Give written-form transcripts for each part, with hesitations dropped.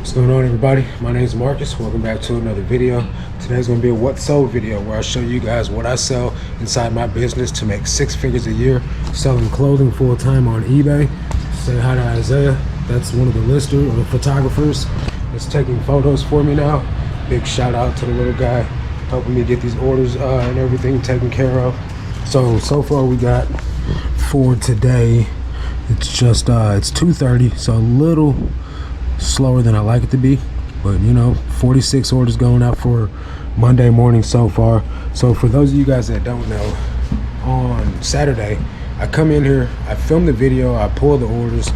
What's going on, everybody? My name is Marcus. Welcome back to another video. Today's going to be a what sold video where I show you guys what I sell inside my business to make 6 figures a year selling clothing full time on eBay. Say hi to Isaiah. That's one of the listers or the photographers that's taking photos for me now. Big shout out to the little guy helping me get these orders and everything taken care of. So far we got for today, it's just it's 2:30, so a little slower than I like it to be, but you know, 46 orders going out for Monday morning so far. So for those of you guys that don't know, on Saturday I come in here, I film the video, I pull the orders,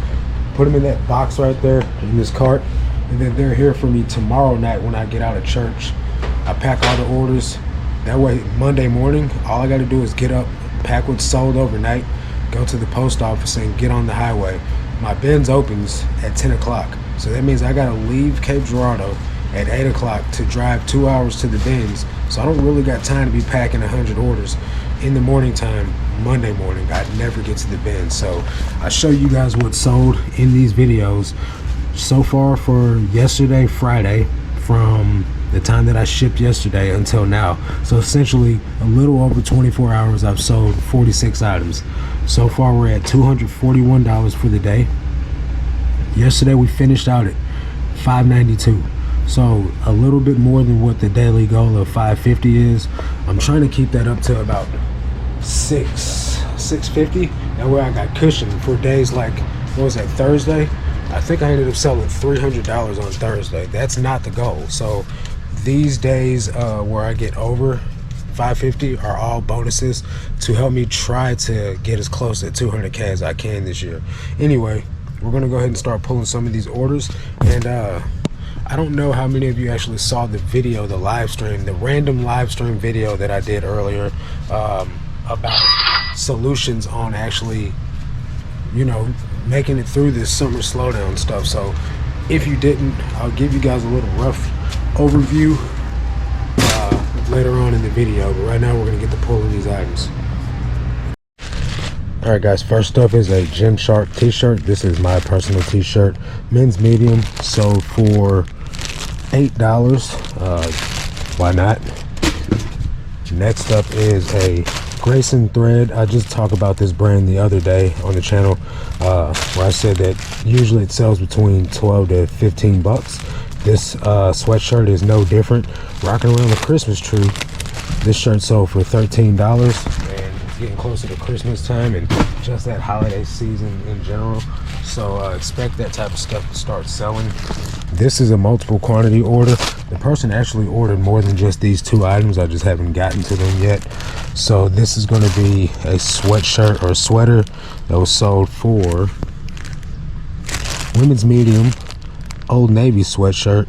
put them in that box right there in this cart, and then they're here for me tomorrow night when I get out of church. I pack all the orders, that way Monday morning all I got to do is get up, pack what's sold overnight, go to the post office and get on the highway. My bins opens at 10 o'clock. So that means I gotta leave Cape Girardeau at 8 o'clock to drive 2 hours to the bins. So I don't really got time to be packing 100 orders in the morning time, Monday morning. I never get to the bins. So I show you guys what's sold in these videos so far for yesterday, Friday, from the time that I shipped yesterday until now. So essentially a little over 24 hours I've sold 46 items. So far we're at $241 for the day. Yesterday we finished out at $592, so a little bit more than what the daily goal of $550 is. I'm trying to keep that up to about $650. That way I got cushion for days like, what was that, Thursday? I think I ended up selling $300 on Thursday. That's not the goal. So these days where I get over $550 are all bonuses to help me try to get as close to 200K as I can this year. Anyway, we're gonna go ahead and start pulling some of these orders. And I don't know how many of you actually saw the video, the live stream, the random live stream video that I did earlier about solutions on actually, you know, making it through this summer slowdown stuff. So if you didn't, I'll give you guys a little rough overview later on in the video, but right now we're gonna get to pulling these items. All right, guys, first up is a Gymshark t-shirt. This is my personal t-shirt, men's medium, sold for $8. Why not? Next up is a Grayson thread. I just talked about this brand the other day on the channel, where I said that usually it sells between 12 to 15 bucks. This sweatshirt is no different. Rocking around the Christmas tree. This shirt sold for $13. Getting closer to Christmas time and just that holiday season in general, so expect that type of stuff to start selling. This is a multiple quantity order. The person actually ordered more than just these 2 items. I just haven't gotten to them yet. So this is going to be a sweatshirt or sweater that was sold for women's medium, Old Navy sweatshirt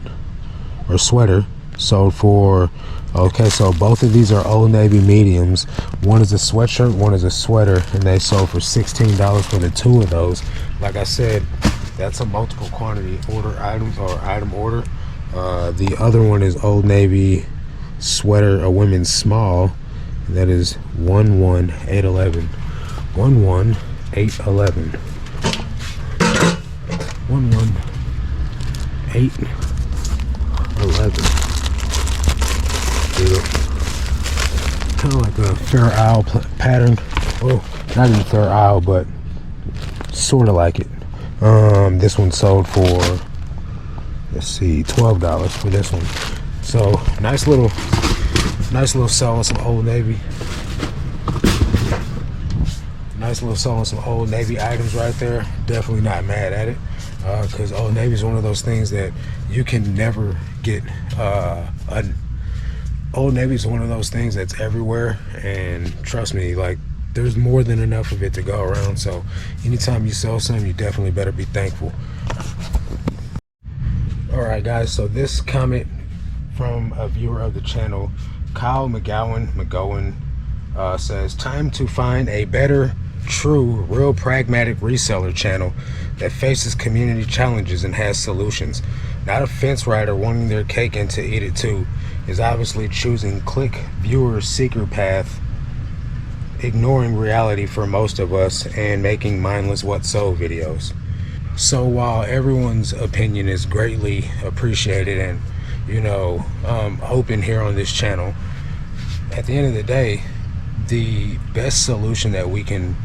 or sweater, sold for, okay, so both of these are Old Navy mediums. One is a sweatshirt, one is a sweater, and they sold for $16 for the 2 of those. Like I said, that's a multiple quantity order items or item order. The other one is Old Navy sweater, a women's small. That is 11811. 11811. 11811. Kind of like a Fair Isle pattern. Oh, not even Fair Isle, but sort of like it. This one sold for, let's see, $12 for this one. So nice little sell on some Old Navy. Nice little sell on some Old Navy items right there. Definitely not mad at it, because Old Navy is one of those things that you can never get Old Navy is one of those things that's everywhere, and trust me, like, there's more than enough of it to go around. So anytime you sell something, you definitely better be thankful. All right, guys, so this comment from a viewer of the channel, Kyle McGowan, says, time to find a better, true, real pragmatic reseller channel that faces community challenges and has solutions. Not a fence rider wanting their cake and to eat it too. Is obviously choosing click, viewer, seeker path, ignoring reality for most of us, and making mindless what so videos. So while everyone's opinion is greatly appreciated and, open here on this channel, at the end of the day, the best solution that we can,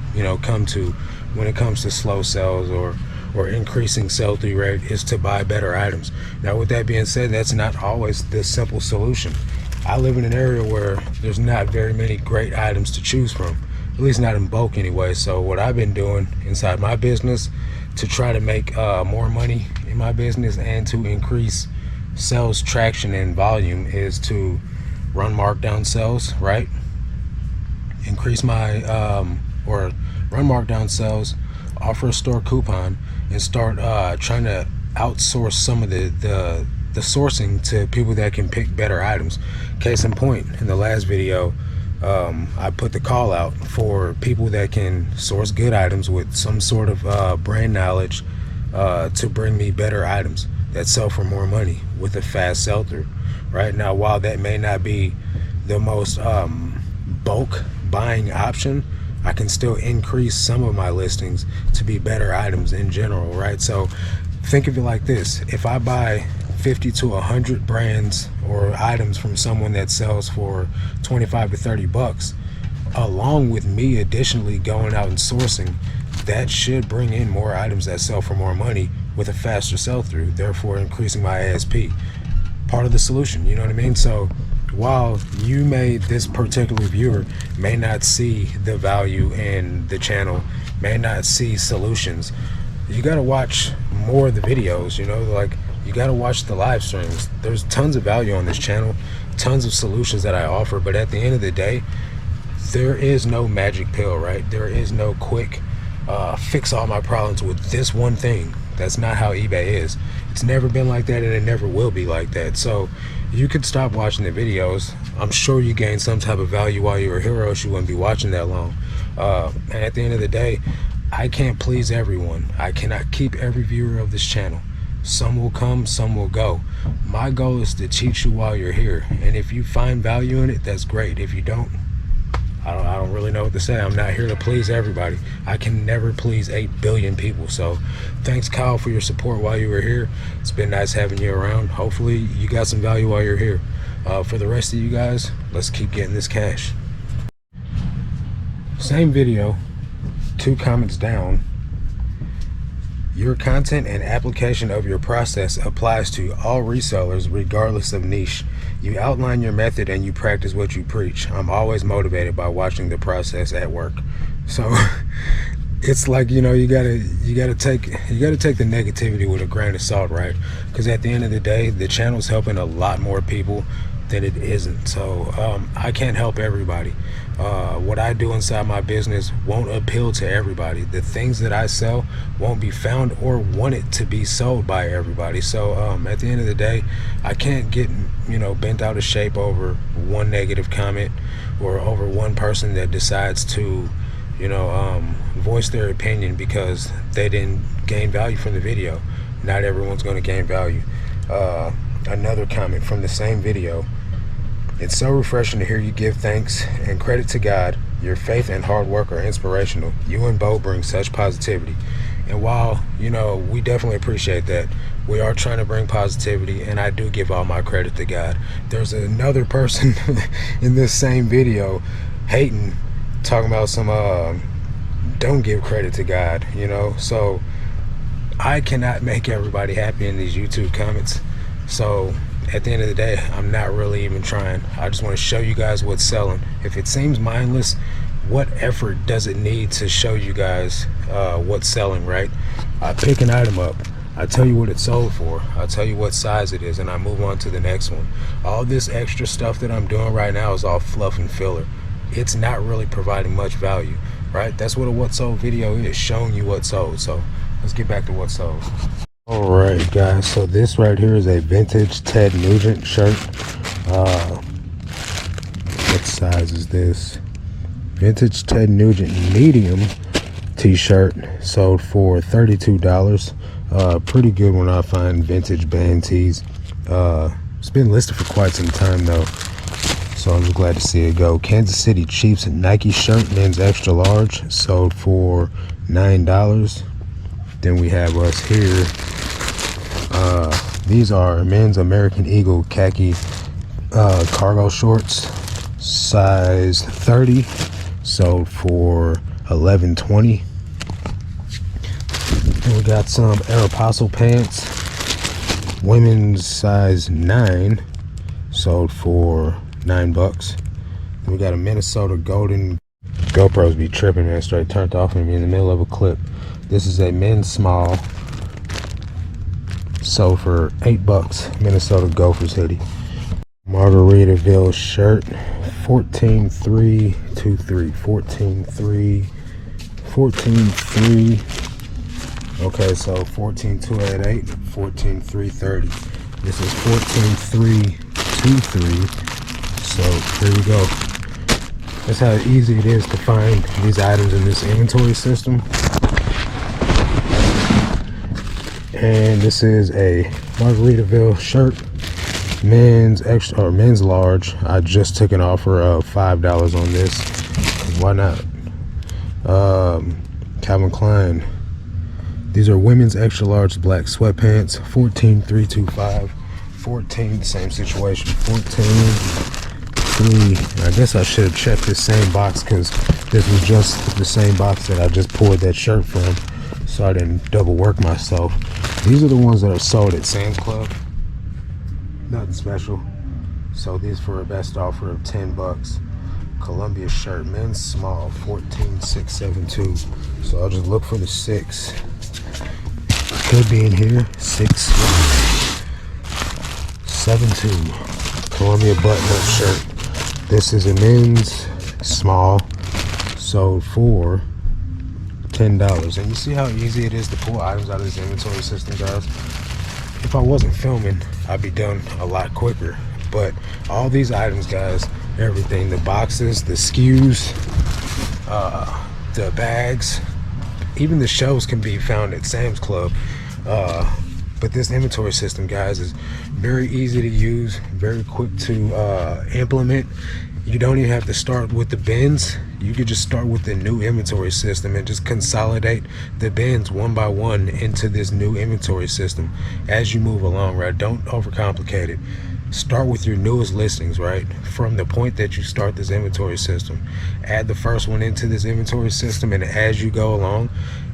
come to when it comes to slow sales or increasing sell-through rate is to buy better items. Now, with that being said, that's not always the simple solution. I live in an area where there's not very many great items to choose from, at least not in bulk anyway. So what I've been doing inside my business to try to make more money in my business and to increase sales traction and volume is to run markdown sales, right? Increase my or run markdown sales, offer a store coupon, and start trying to outsource some of the sourcing to people that can pick better items. Case in point, in the last video, I put the call out for people that can source good items with some sort of brand knowledge to bring me better items that sell for more money with a fast sell-through. Right now, while that may not be the most bulk buying option, I can still increase some of my listings to be better items in general, right? So think of it like this: if I buy 50 to 100 brands or items from someone that sells for 25 to 30 bucks, along with me additionally going out and sourcing, that should bring in more items that sell for more money with a faster sell-through, therefore increasing my ASP. Part of the solution, you know what I mean? So while this particular viewer may not see the value in the channel, may not see solutions, you got to watch more of the videos, like you got to watch the live streams. There's tons of value on this channel, tons of solutions that I offer, but at the end of the day, there is no magic pill, right? There is no quick fix all my problems with this one thing. That's not how eBay is. It's never been like that, and it never will be like that. So you could stop watching the videos. I'm sure you gained some type of value while you were here, or else you wouldn't be watching that long. And at the end of the day, I can't please everyone. I cannot keep every viewer of this channel. Some will come, some will go. My goal is to teach you while you're here, and if you find value in it, that's great. If you don't, I don't really know what to say. I'm not here to please everybody. I can never please 8 billion people. So thanks, Kyle, for your support while you were here. It's been nice having you around. Hopefully you got some value while you're here. For the rest of you guys, let's keep getting this cash. Same video, 2 comments down. Your content and application of your process applies to all resellers regardless of niche. You outline your method and you practice what you preach. I'm always motivated by watching the process at work. So it's like, you gotta take the negativity with a grain of salt, right? Because at the end of the day, the channel's helping a lot more people than it isn't. So I can't help everybody. What I do inside my business won't appeal to everybody. The things that I sell won't be found or wanted to be sold by everybody. So at the end of the day, I can't get bent out of shape over one negative comment or over one person that decides to voice their opinion because they didn't gain value from the video. Not everyone's going to gain value. Another comment from the same video: it's so refreshing to hear you give thanks and credit to God. Your faith and hard work are inspirational. You and Bo bring such positivity. And while, we definitely appreciate that, we are trying to bring positivity, and I do give all my credit to God. There's another person in this same video hating, talking about some, don't give credit to God, So I cannot make everybody happy in these YouTube comments. So at the end of the day, I'm not really even trying. I just want to show you guys what's selling. If it seems mindless, what effort does it need to show you guys what's selling, right? I pick an item up, I tell you what it sold for, I tell you what size it is, and I move on to the next one. All this extra stuff that I'm doing right now is all fluff and filler. It's not really providing much value, right? That's what a what sold video is, showing you what sold. So let's get back to what sold. All right, guys, so this right here is a vintage Ted Nugent shirt. What size is this? Vintage Ted Nugent medium t-shirt, sold for $32. Pretty good when I find vintage band tees. It's been listed for quite some time though, so I'm just glad to see it go. Kansas City Chiefs Nike shirt, men's extra large, sold for $9. Then we have us here. These are men's American Eagle khaki cargo shorts, size 30, sold for $11.20. And we got some Aeropostale pants, women's size 9, sold for $9. We got a Minnesota Golden. GoPros be tripping, man. Straight turned off on me in the middle of a clip. This is a men's small, sold for $8. Minnesota Gophers hoodie. Margaritaville shirt, 14.323. 14.3. Okay, so 14.288, 14.330. This is 14.323. So here we go. That's how easy it is to find these items in this inventory system. And this is a Margaritaville shirt, men's extra or men's large. I just took an offer of $5 on this. Why not? Calvin Klein. These are women's extra large black sweatpants, 14.325. 14, same situation, 14.3. I guess I should have checked this same box, because this was just the same box that I just pulled that shirt from, so I didn't double work myself. These are the ones that are sold at Sam's Club. Nothing special. So these for a best offer of $10. Columbia shirt, men's small, 14.672. So I'll just look for the 6. Could be in here. 6.72. Columbia button-up shirt. This is a men's small, sold for $10. And you see how easy it is to pull items out of this inventory system, guys? If I wasn't filming, I'd be done a lot quicker. But all these items, guys, everything, the boxes, the SKUs, the bags, even the shelves can be found at Sam's Club. But this inventory system, guys, is very easy to use, very quick to implement. You don't even have to start with the bins. You could just start with the new inventory system and just consolidate the bins one by one into this new inventory system as you move along, right? Don't overcomplicate it. Start with your newest listings, right? From the point that you start this inventory system, add the first one into this inventory system, and as you go along,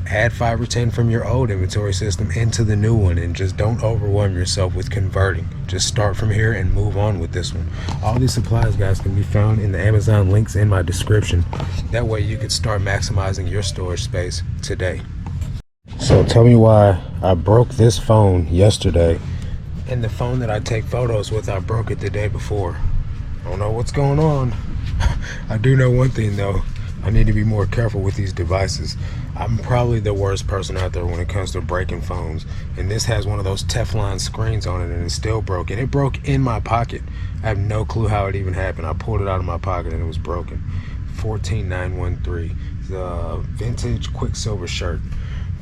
add 5 or 10 from your old inventory system into the new one, and just don't overwhelm yourself with converting. Just start from here and move on with this one. All these supplies, guys, can be found in the Amazon links in my description. That way you can start maximizing your storage space today. So tell me why I broke this phone yesterday, and the phone that I take photos with, I broke it the day before. I don't know what's going on. I do know one thing though, I need to be more careful with these devices. I'm probably the worst person out there when it comes to breaking phones, and this has one of those Teflon screens on it, and it's still broken. It broke in my pocket. I have no clue how it even happened. I pulled it out of my pocket and it was broken. 14913, the vintage Quicksilver shirt,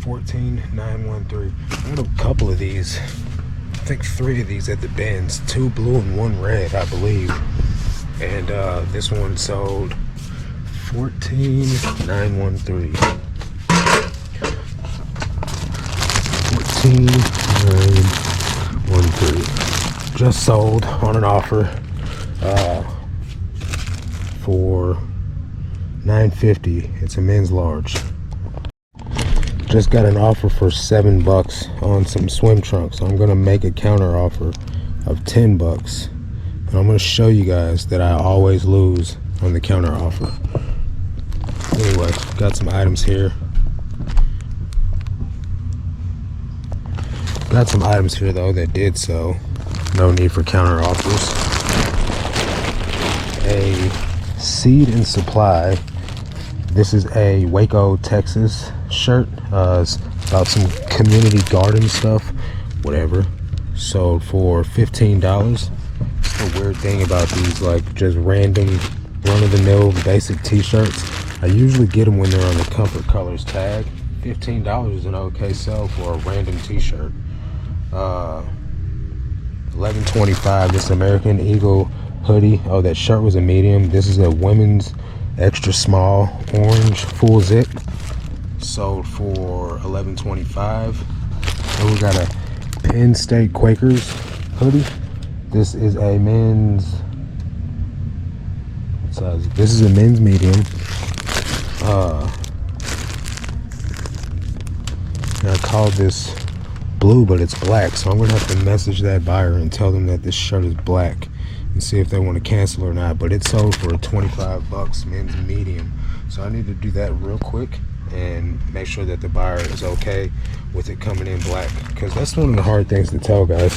14913. I had a couple of these, I think 3 of these at the bins, 2 blue and 1 red, I believe. And this one sold 14913. 14913. Just sold on an offer for $9.50. It's a men's large. Just got an offer for $7 on some swim trunks. I'm gonna make a counter offer of $10, and I'm gonna show you guys that I always lose on the counter offer. Anyway, got some items here. Got some items here though that did sell. No need for counter offers. A Seed and Supply. This is a Waco, Texas shirt. It's about some community garden stuff, whatever. Sold for $15. It's the weird thing about these, like, just random run-of-the-mill basic t-shirts. I usually get them when they're on the Comfort Colors tag. $15 is an okay sell for a random t-shirt. $11.25. This American Eagle hoodie. Oh, that shirt was a medium. This is a women's extra small orange full zip. sold for $11.25. And we got a Penn State Quakers hoodie. This is a men's size. This is a men's medium. And I called this blue, but it's black, so I'm gonna have to message that buyer and tell them that this shirt is black and see if they want to cancel or not. But it sold for 25 bucks, men's medium. So I need to do that real quick and make sure that the buyer is okay with it coming in black, because that's one of the hard things to tell, guys.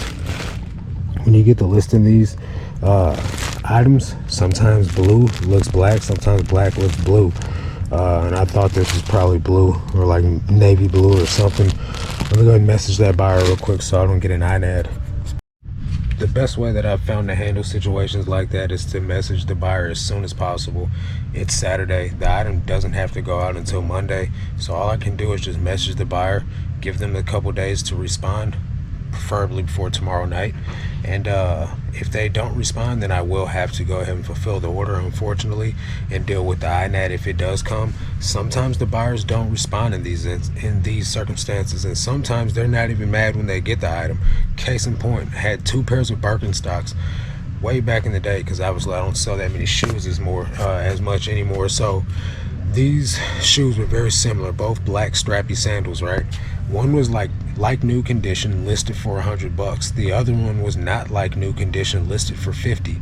When you get to listing these items, sometimes blue looks black, sometimes black looks blue. And I thought this was probably blue or like navy blue or something. Let me go ahead and message that buyer real quick so I don't get an INAD. The best way that I've found to handle situations like that is to message the buyer as soon as possible. It's Saturday. The item doesn't have to go out until Monday. So all I can do is just message the buyer, give them a couple days to respond, preferably before tomorrow night. And if they don't respond, then I will have to go ahead and fulfill the order, unfortunately, and deal with the INAD if it does come. Sometimes the buyers don't respond in these circumstances, and sometimes they're not even mad when they get the item. Case in point, I had 2 pairs of Birkenstocks way back in the day, because obviously I don't sell that many shoes as much anymore. So these shoes were very similar, both black strappy sandals, right? One was like new condition, listed for 100 bucks. The other one was not like new condition, listed for 50.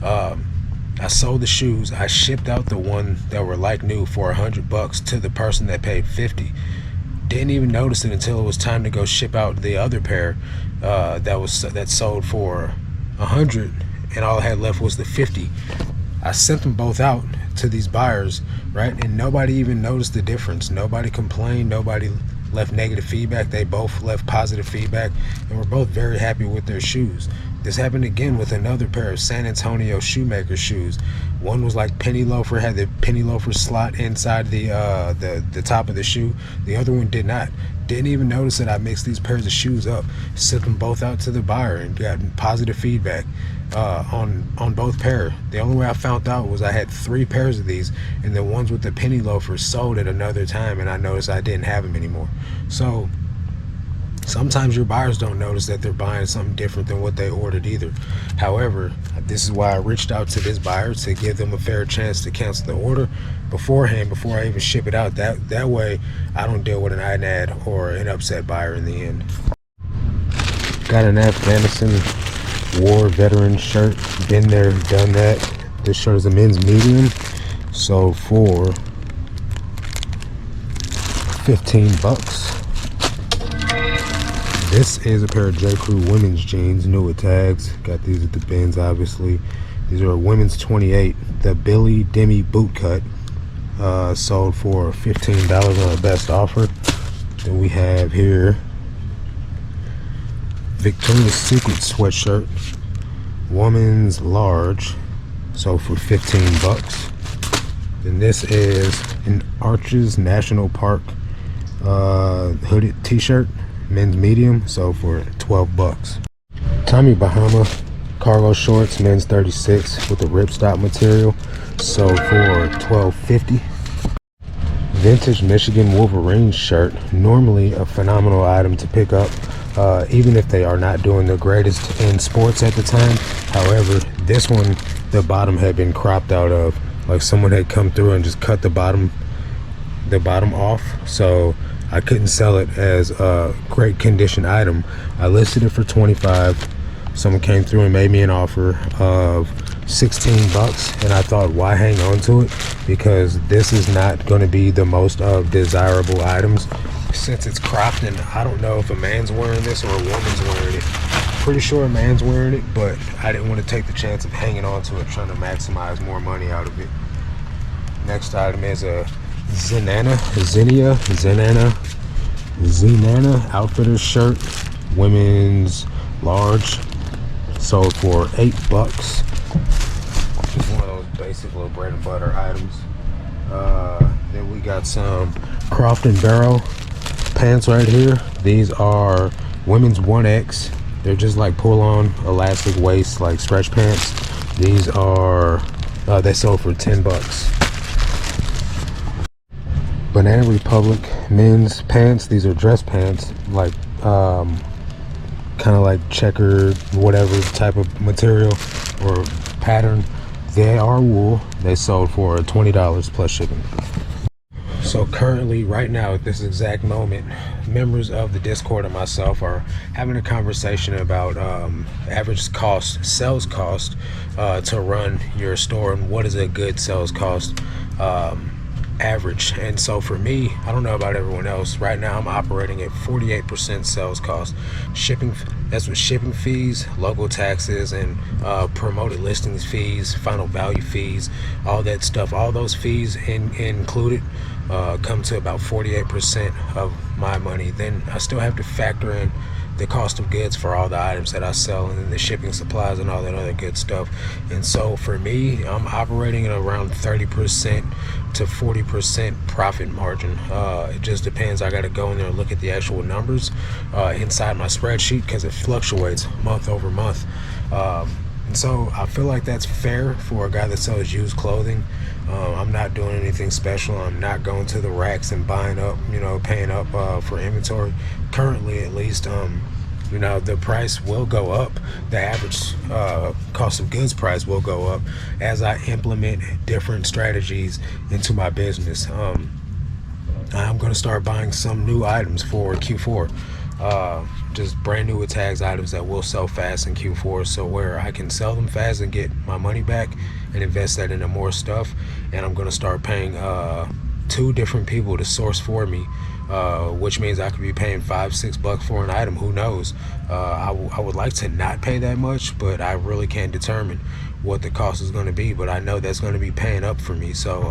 I sold the shoes. I shipped out the one that were like new for 100 bucks to the person that paid 50. Didn't even notice it until it was time to go ship out the other pair that sold for 100, and all I had left was the 50. I sent them both out to these buyers, right? And nobody even noticed the difference. Nobody complained. Nobody left negative feedback. They both left positive feedback, and we're both very happy with their shoes. This happened again with another pair of San Antonio shoemaker shoes. One was like penny loafer, had the penny loafer slot inside the top of the shoe. The other one did not. Didn't even notice that I mixed these pairs of shoes up. Sent them both out to the buyer and got positive feedback on both pairs. The only way I found out was I had 3 pairs of these, and the ones with the penny loafers sold at another time, and I noticed I didn't have them anymore. So sometimes your buyers don't notice that they're buying something different than what they ordered either. However, this is why I reached out to this buyer, to give them a fair chance to cancel the order beforehand, before I even ship it out. That way I don't deal with an INAD or an upset buyer in the end. Got an Afghanistan war veteran shirt. Been there, done that. This shirt is a men's medium, sold for 15 bucks. This is a pair of J. Crew women's jeans, new with tags. Got these at the bins, obviously. These are a women's 28, the Billy Demi boot cut, sold for $15 on a best offer. Then we have here Victoria's Secret sweatshirt, woman's large, sold for 15 bucks. Then this is an Arches National Park hooded t-shirt, men's medium, sold for 12 bucks. Tommy Bahama cargo shorts, men's 36 with the ripstop material, sold for $12.50. Vintage Michigan Wolverine shirt, normally a phenomenal item to pick up, even if they are not doing the greatest in sports at the time. However, this one, the bottom had been cropped out of, like someone had come through and just cut the bottom off, so I couldn't sell it as a great condition item. I listed it for 25. Someone came through and made me an offer of 16 bucks, and I thought, why hang on to it? Because this is not going to be the most desirable items, since it's cropped, and I don't know if a man's wearing this or a woman's wearing it. Pretty sure a man's wearing it, but I didn't want to take the chance of hanging on to it, trying to maximize more money out of it. Next item is a Zenana Outfitters shirt, women's large, sold for 8 bucks. Just one of those basic little bread and butter items. Then we got some Croft and Barrel pants right here. These are women's 1X. They're just like pull-on elastic waist, like stretch pants. These are they sold for 10 bucks. Banana Republic men's pants. These are dress pants, like kind of like checkered whatever type of material or pattern. They are wool. They sold for $20 plus shipping. So currently, right now, at this exact moment, members of the Discord and myself are having a conversation about average cost, sales cost to run your store, and what is a good sales cost average. And so for me, I don't know about everyone else, right now I'm operating at 48% sales cost. Shipping, that's with shipping fees, local taxes, and promoted listings fees, final value fees, all that stuff, all those fees included come to about 48% of my money. Then I still have to factor in the cost of goods for all the items that I sell, and then the shipping supplies and all that other good stuff. And so for me, I'm operating at around 30% to 40% profit margin. It just depends. I got to go in there and look at the actual numbers inside my spreadsheet, because it fluctuates month over month. And so I feel like that's fair for a guy that sells used clothing. I'm not doing anything special. I'm not going to the racks and buying up, paying up for inventory. Currently, at least, the price will go up. The average cost of goods price will go up as I implement different strategies into my business. I'm going to start buying some new items for Q4. Just brand new with tags items that will sell fast in Q4, so where I can sell them fast and get my money back and invest that into more stuff. And I'm going to start paying 2 different people to source for me, which means I could be paying $5-6 for an item. Who knows? I would like to not pay that much, but I really can't determine what the cost is going to be, but I know that's going to be paying up for me. So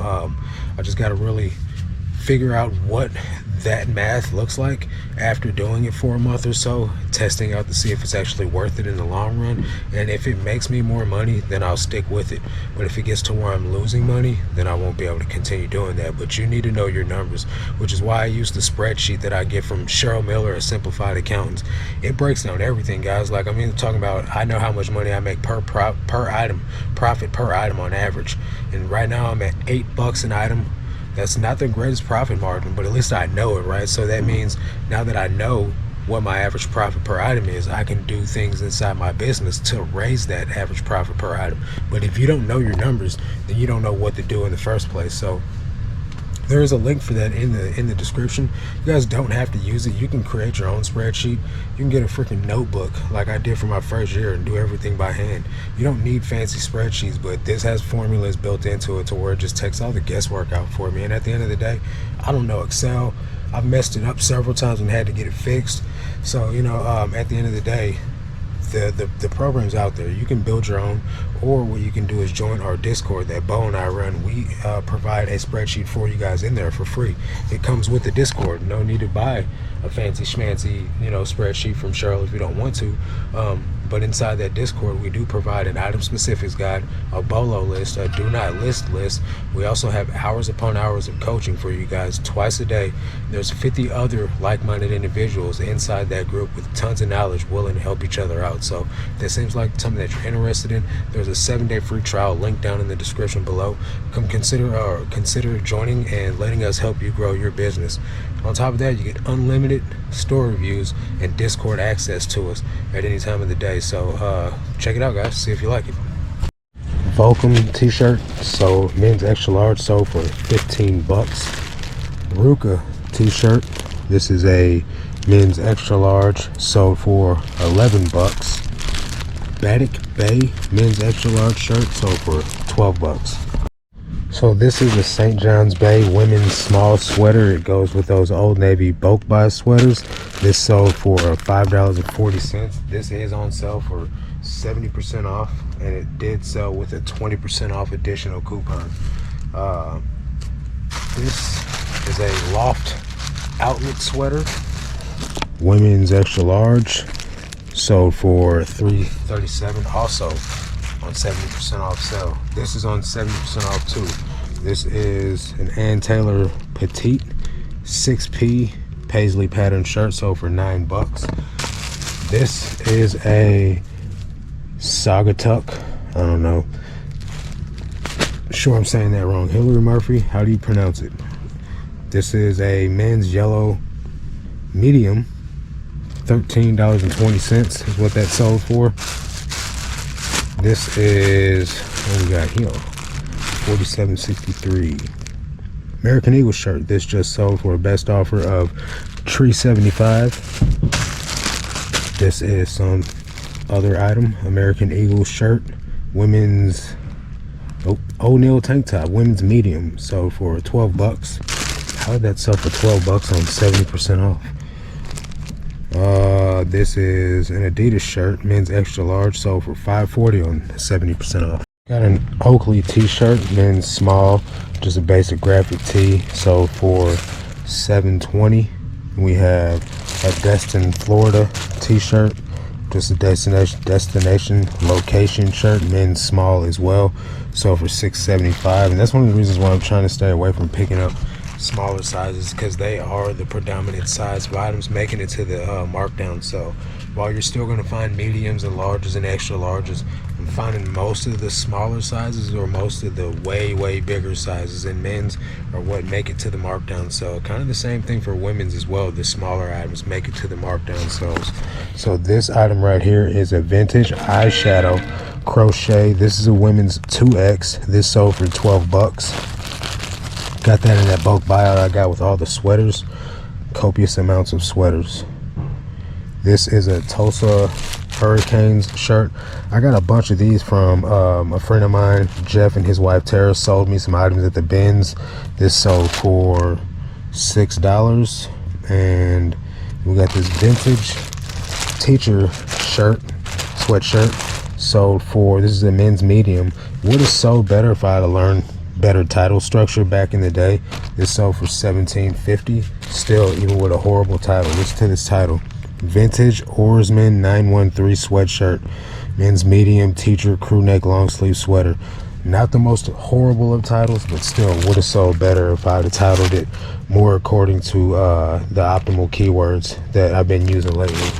I just got to really figure out what that math looks like after doing it for a month or so, testing out to see if it's actually worth it in the long run. And if it makes me more money, then I'll stick with it. But if it gets to where I'm losing money, then I won't be able to continue doing that. But you need to know your numbers, which is why I use the spreadsheet that I get from Cheryl Miller at Simplified Accountants. It breaks down everything, guys. Like, talking about, I know how much money I make per item, profit per item on average. And right now I'm at $8 an item. That's not the greatest profit margin, but at least I know it, right? So that means now that I know what my average profit per item is, I can do things inside my business to raise that average profit per item. But if you don't know your numbers, then you don't know what to do in the first place. So there is a link for that in the description. You guys don't have to use it. You can create your own spreadsheet. You can get a freaking notebook like I did for my first year and do everything by hand. You don't need fancy spreadsheets, but this has formulas built into it to where it just takes all the guesswork out for me. And at the end of the day, I don't know Excel. I've messed it up several times and had to get it fixed. So, at the end of the day, the program's out there. You can build your own, or what you can do is join our Discord that Bo and I run. We provide a spreadsheet for you guys in there for free. It comes with the Discord. No need to buy a fancy schmancy spreadsheet from Cheryl if you don't want to. But inside that Discord, we do provide an item specifics guide, a BOLO list, a do not list list. We also have hours upon hours of coaching for you guys twice a day. There's 50 other like-minded individuals inside that group with tons of knowledge willing to help each other out. So if that seems like something that you're interested in, there's a 7-day free trial link down in the description below. Come consider joining and letting us help you grow your business. On top of that, you get unlimited store reviews and Discord access to us at any time of the day. So check it out, guys. See if you like it. Volcom t-shirt, so men's extra large, sold for $15. Ruka t-shirt, this is a men's extra large, sold for $11. Batik Bay men's extra large shirt, sold for $12. So this is a St. John's Bay women's small sweater. It goes with those Old Navy bulk buy sweaters. This sold for $5.40. This is on sale for 70% off, and it did sell with a 20% off additional coupon. This is a Loft outlet sweater, women's extra large, sold for $3.37, also on 70% off sale. This is on 70% off too. This is an Ann Taylor Petite 6P paisley pattern shirt, sold for $9. This is a Sagatuck, I don't know, sure I'm saying that wrong. Hillary Murphy, how do you pronounce it? This is a men's yellow medium. $13.20 is what that sold for. This is what we got here. $47.63. American Eagle shirt. This just sold for a best offer of $375. This is some other item. American Eagle shirt. Women's O'Neill tank top. Women's medium. Sold for 12 bucks. How did that sell for 12 bucks on 70% off? This is an Adidas shirt. Men's extra large. Sold for $5.40 on 70% off. Got an Oakley t-shirt, men's small, just a basic graphic tee, sold for $7.20. We have a Destin, Florida t-shirt, just a destination location shirt, men's small as well, sold for $6.75. And that's one of the reasons why I'm trying to stay away from picking up smaller sizes, because they are the predominant size of items making it to the markdown. So while you're still going to find mediums and larges and extra larges, I'm finding most of the smaller sizes or most of the way bigger sizes in men's are what make it to the markdown. So kind of the same thing for women's as well. The smaller items make it to the markdown sales. So this item right here is a vintage eyeshadow crochet. This is a women's 2X. This sold for 12 bucks. Got that in that bulk buyout I got with all the sweaters. Copious amounts of sweaters. This is a Tulsa Hurricanes shirt. I got a bunch of these from a friend of mine, Jeff, and his wife Tara sold me some items at the bins. This sold for $6. And we got this vintage teacher shirt, sweatshirt, sold for, this is a men's medium. Would have sold better if I had learned better title structure back in the day. This sold for $17.50. Still, even with a horrible title, listen to this title: Vintage Oarsman 913 sweatshirt, men's medium, teacher, crew neck, long sleeve sweater. Not the most horrible of titles, but still would have sold better if I had titled it more according to the optimal keywords that I've been using lately.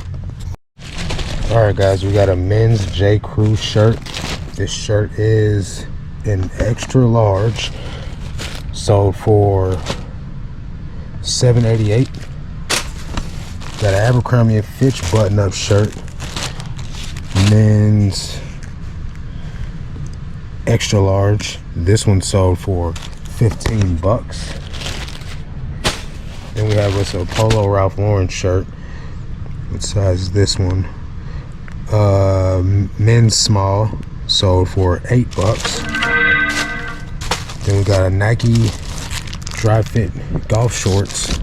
Alright guys, we got a men's J. Crew shirt. This shirt is an extra large, sold for $7.88. Got an Abercrombie & Fitch button-up shirt, men's extra large. This one sold for 15 bucks. Then we have us a Polo Ralph Lauren shirt. What size is this one? Men's small, sold for 8 bucks. Then we got a Nike Dry Fit golf shorts.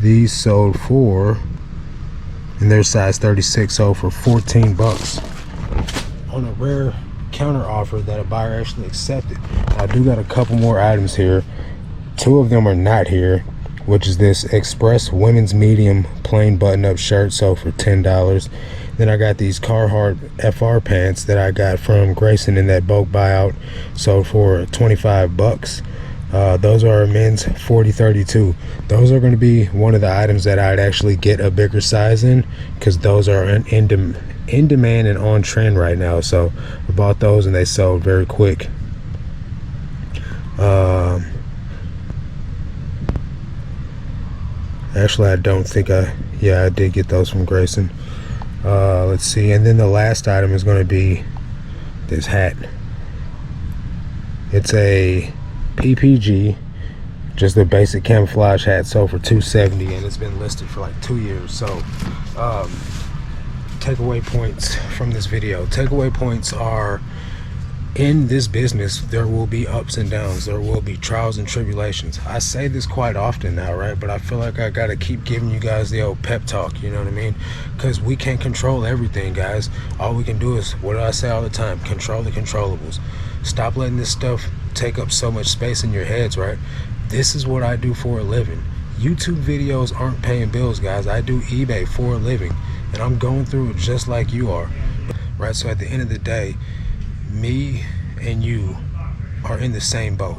These sold for, and they're size 36, sold for 14 bucks. On a rare counter offer that a buyer actually accepted. I do got a couple more items here. 2 of them are not here, which is this Express women's medium plain button-up shirt, sold for $10. Then I got these Carhartt FR pants that I got from Grayson in that bulk buyout, sold for 25 bucks. Those are men's 40-32. Those are going to be one of the items that I'd actually get a bigger size in, because those are in demand and on trend right now. So I bought those and they sold very quick. Actually, I don't think I did get those from Grayson. Let's see. And then the last item is going to be this hat. It's a PPG, just a basic camouflage hat, sold for $270, and it's been listed for like 2 years. So takeaway points from this video. Takeaway points are, in this business there will be ups and downs, there will be trials and tribulations. I say this quite often now, right? But I feel like I gotta keep giving you guys the old pep talk, you know what I mean? Because we can't control everything, guys. All we can do is, what do I say all the time? Control the controllables. Stop letting this stuff take up so much space in your heads, right? This is what I do for a living. YouTube videos aren't paying bills, guys. I do eBay for a living, and I'm going through it just like you are, right? So at the end of the day, me and you are in the same boat.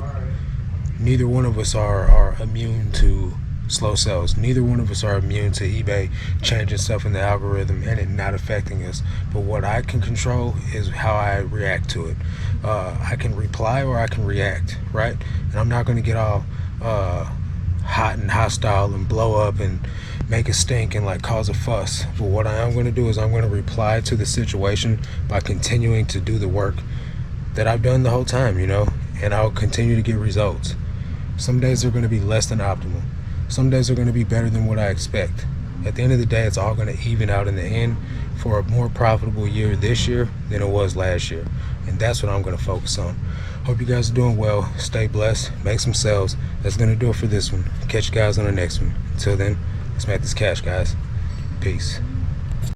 Neither one of us are immune to slow sales. Neither one of us are immune to eBay changing stuff in the algorithm and it not affecting us. But what I can control is how I react to it. I can reply or I can react, right? And I'm not going to get all hot and hostile and blow up and make a stink and like cause a fuss. But what I am going to do is I'm going to reply to the situation by continuing to do the work that I've done the whole time, you know, and I'll continue to get results. Some days are going to be less than optimal. Some days are going to be better than what I expect. At the end of the day, it's all going to even out in the end for a more profitable year this year than it was last year. And that's what I'm going to focus on. Hope you guys are doing well. Stay blessed. Make some sales. That's going to do it for this one. Catch you guys on the next one. Until then, let's make this cash, guys. Peace.